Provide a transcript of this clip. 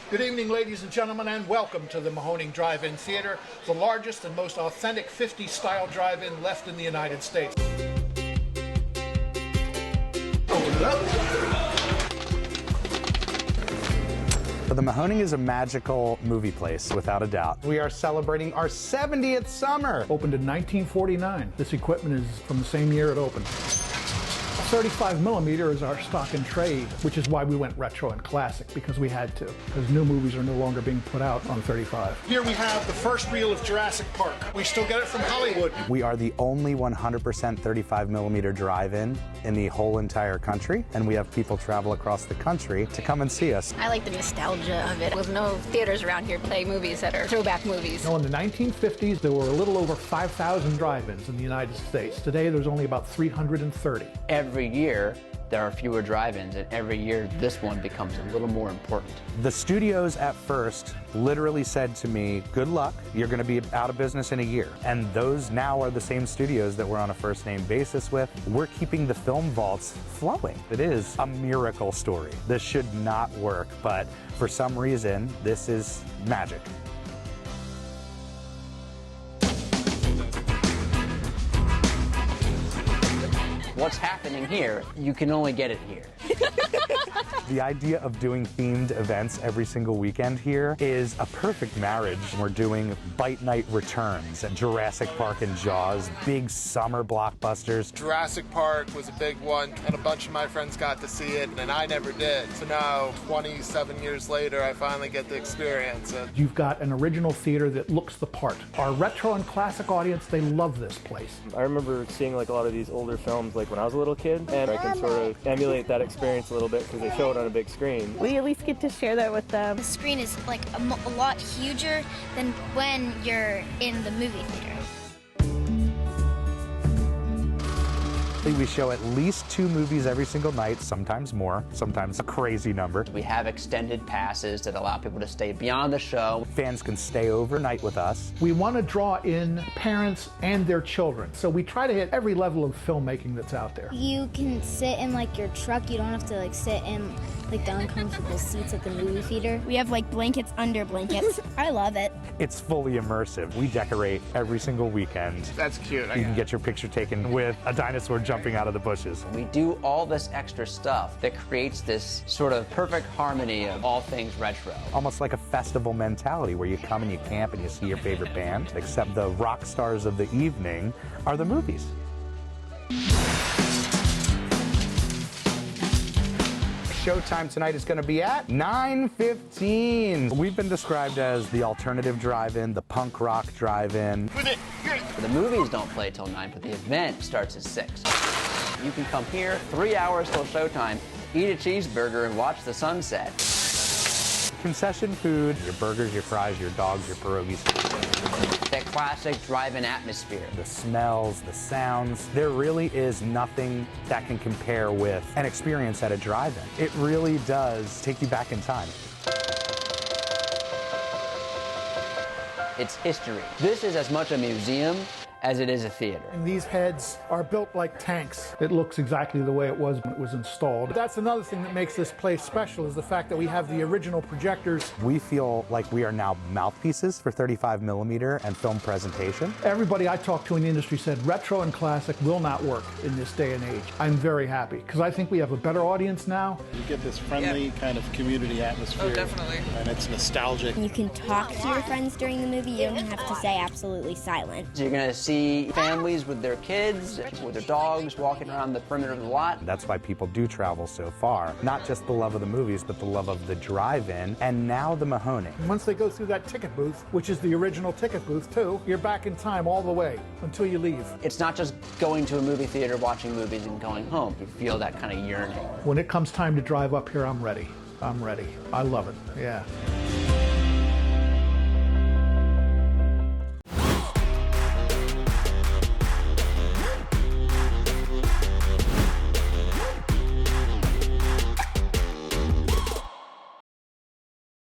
Good evening, ladies and gentlemen, and welcome to the Mahoning Drive-In Theater, the largest and most authentic 50s-style drive-in left in the United States. Open it up. The Mahoning is a magical movie place, without a doubt. We are celebrating our 70th summer. Opened in 1949. This equipment is from the same year it opened. 35mm is our stock and trade, which is why we went retro and classic, because we had to, because new movies are no longer being put out on 35. Here we have the first reel of Jurassic Park. We still get it from Hollywood. We are the only 100% 35mm drive-in in the whole entire country, and we have people travel across the country to come and see us. I like the nostalgia of it. There's no theaters around here play movies that are throwback movies. Now, in the 1950s, there were a little over 5,000 drive-ins in the United States. Today, there's only about 330. Every year, there are fewer drive-ins, and every year this one becomes a little more important. The studios at first literally said to me, good luck, you're going to be out of business in a year. And those now are the same studios that we're on a first-name basis with. We're keeping the film vaults flowing. It is a miracle story. This should not work, but for some reason, this is magic. What's happening here, you can only get it here. The idea of doing themed events every single weekend here is a perfect marriage. We're doing Bite Night returns at Jurassic Park and Jaws, big summer blockbusters. Jurassic Park was a big one, and a bunch of my friends got to see it, and I never did. So now, 27 years later, I finally get to experience it. You've got an original theater that looks the part. Our retro and classic audience, they love this place. I remember seeing like a lot of these older films like when I was a little kid, and I can sort of emulate that experience a little bit because they show it on a big screen. We at least get to share that with them. The screen is like a lot huger than when you're in the movie theater. We show at least 2 movies every single night, sometimes more, sometimes a crazy number. We have extended passes that allow people to stay beyond the show. Fans can stay overnight with us. We want to draw in parents and their children, so we try to hit every level of filmmaking that's out there. You can sit in like your truck. You don't have to like sit in like the uncomfortable seats at the movie theater. We have like blankets under blankets. I love it. It's fully immersive. We decorate every single weekend. That's cute. You can get your picture taken with a dinosaur jumping out of the bushes. We do all this extra stuff that creates this sort of perfect harmony of all things retro. Almost like a festival mentality where you come and you camp and you see your favorite band, except the rock stars of the evening are the movies. Showtime tonight is going to be at 9:15. We've been described as the alternative drive-in, the punk rock drive-in. The movies don't play till 9, but the event starts at 6. You can come here 3 hours till showtime, eat a cheeseburger, and watch the sunset. Concession food, your burgers, your fries, your dogs, your pierogies. That classic drive-in atmosphere. The smells, the sounds. There really is nothing that can compare with an experience at a drive-in. It really does take you back in time. It's history. This is as much a museum as it is a theater. And these heads are built like tanks. It looks exactly the way it was when it was installed. That's another thing that makes this place special, is the fact that we have the original projectors. We feel like we are now mouthpieces for 35mm and film presentation. Everybody I talked to in the industry said retro and classic will not work in this day and age. I'm very happy, because I think we have a better audience now. You get this friendly kind of community atmosphere. Oh, definitely. And it's nostalgic. You can talk to your friends during the movie. You don't have to stay absolutely silent. So you're going to see families with their kids, with their dogs, walking around the perimeter of the lot. That's why people do travel so far. Not just the love of the movies, but the love of the drive-in, and now the Mahoning. Once they go through that ticket booth, which is the original ticket booth too, you're back in time all the way until you leave. It's not just going to a movie theater, watching movies, and going home. You feel that kind of yearning. When it comes time to drive up here, I'm ready. I'm ready. I love it, yeah.